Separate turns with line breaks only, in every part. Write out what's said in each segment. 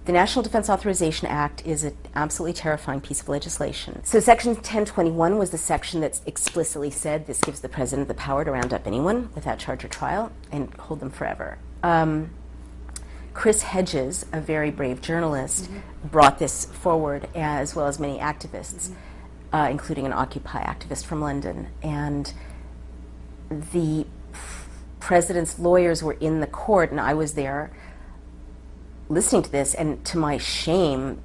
The National Defense Authorization Act is an absolutely terrifying piece of legislation. So Section 1021 was the section that explicitly said this gives the president the power to round up anyone without charge or trial and hold them forever. Chris Hedges, a very brave journalist, brought this forward, as well as many activists, including an Occupy activist from London. And the president's lawyers were in the court, and I was there listening to this, and to my shame,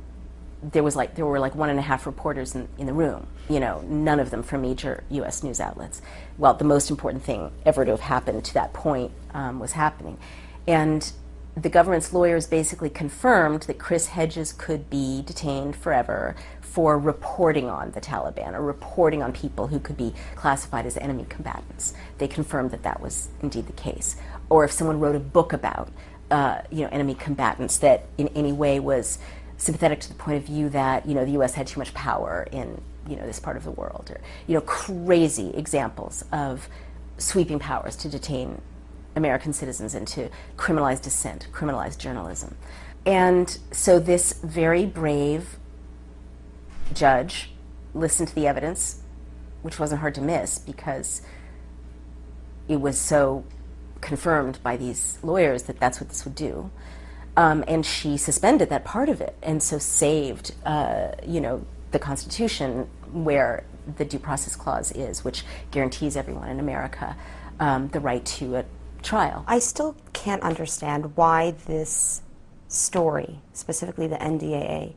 there were like 1.5 reporters in the room, none of them from major U.S. news outlets. Well, the most important thing ever to have happened to that point was happening. And the government's lawyers basically confirmed that Chris Hedges could be detained forever for reporting on the Taliban or reporting on people who could be classified as enemy combatants. They confirmed that that was indeed the case. Or if someone wrote a book about enemy combatants that in any way was sympathetic to the point of view that, the U.S. had too much power in, this part of the world. Or, crazy examples of sweeping powers to detain American citizens and to criminalize dissent, criminalize journalism. And so this very brave judge listened to the evidence, which wasn't hard to miss because it was so confirmed by these lawyers that that's what this would do. And she suspended that part of it and so saved, the Constitution where the Due Process Clause is, which guarantees everyone in America the right to a trial.
I still can't understand why this story, specifically the NDAA,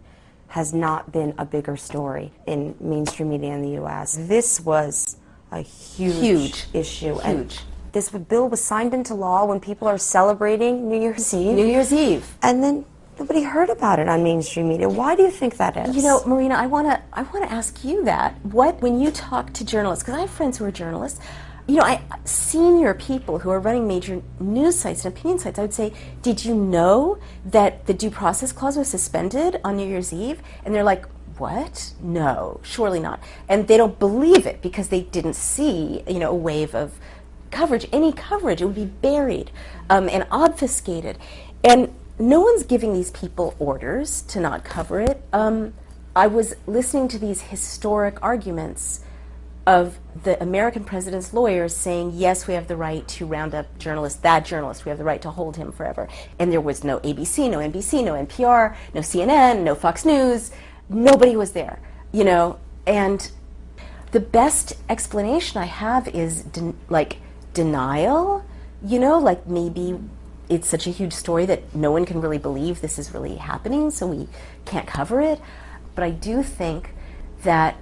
has not been a bigger story in mainstream media in the U.S. This was a huge issue.
Huge.
And this bill was signed into law when people are celebrating New Year's Eve.
New Year's Eve.
And then nobody heard about it on mainstream media. Why do you think that is?
Marina, I want to ask you that. When you talk to journalists, because I have friends who are journalists, senior people who are running major news sites and opinion sites, I would say, did you know that the Due Process Clause was suspended on New Year's Eve? And they're like, what? No, surely not. And they don't believe it because they didn't see, a wave of coverage, any coverage. It would be buried and obfuscated. And no one's giving these people orders to not cover it. I was listening to these historic arguments of the American president's lawyers saying, yes, we have the right to round up journalists, that journalist, we have the right to hold him forever. And there was no ABC, no NBC, no NPR, no CNN, no Fox News. Nobody was there, And the best explanation I have is denial, like maybe it's such a huge story that no one can really believe this is really happening, so we can't cover it. But I do think that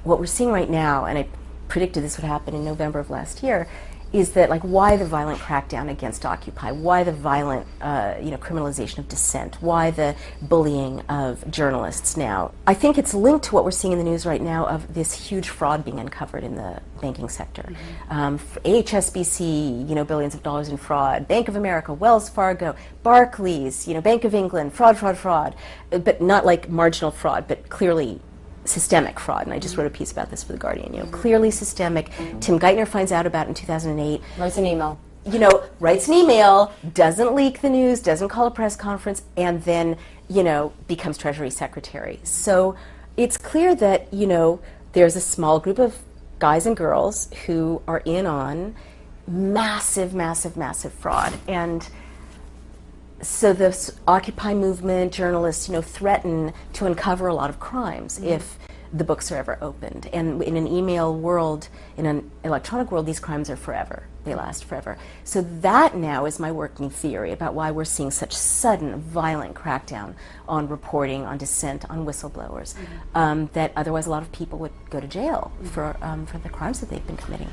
what we're seeing right now, and I predicted this would happen in November of last year, is that why the violent crackdown against Occupy, why the violent criminalization of dissent, why the bullying of journalists now. I think it's linked to what we're seeing in the news right now of this huge fraud being uncovered in the banking sector. HSBC, billions of dollars in fraud, Bank of America, Wells Fargo, Barclays, Bank of England, fraud, but not like marginal fraud, but clearly systemic fraud, and I just wrote a piece about this for The Guardian, clearly systemic. Tim Geithner finds out about it in 2008.
Writes an email.
Writes an email, doesn't leak the news, doesn't call a press conference, and then, becomes Treasury Secretary. So it's clear that, there's a small group of guys and girls who are in on massive fraud. And so the Occupy movement, journalists, threaten to uncover a lot of crimes if the books are ever opened. And in an email world, in an electronic world, these crimes are forever. They last forever. So that now is my working theory about why we're seeing such sudden, violent crackdown on reporting, on dissent, on whistleblowers, that otherwise a lot of people would go to jail for the crimes that they've been committing.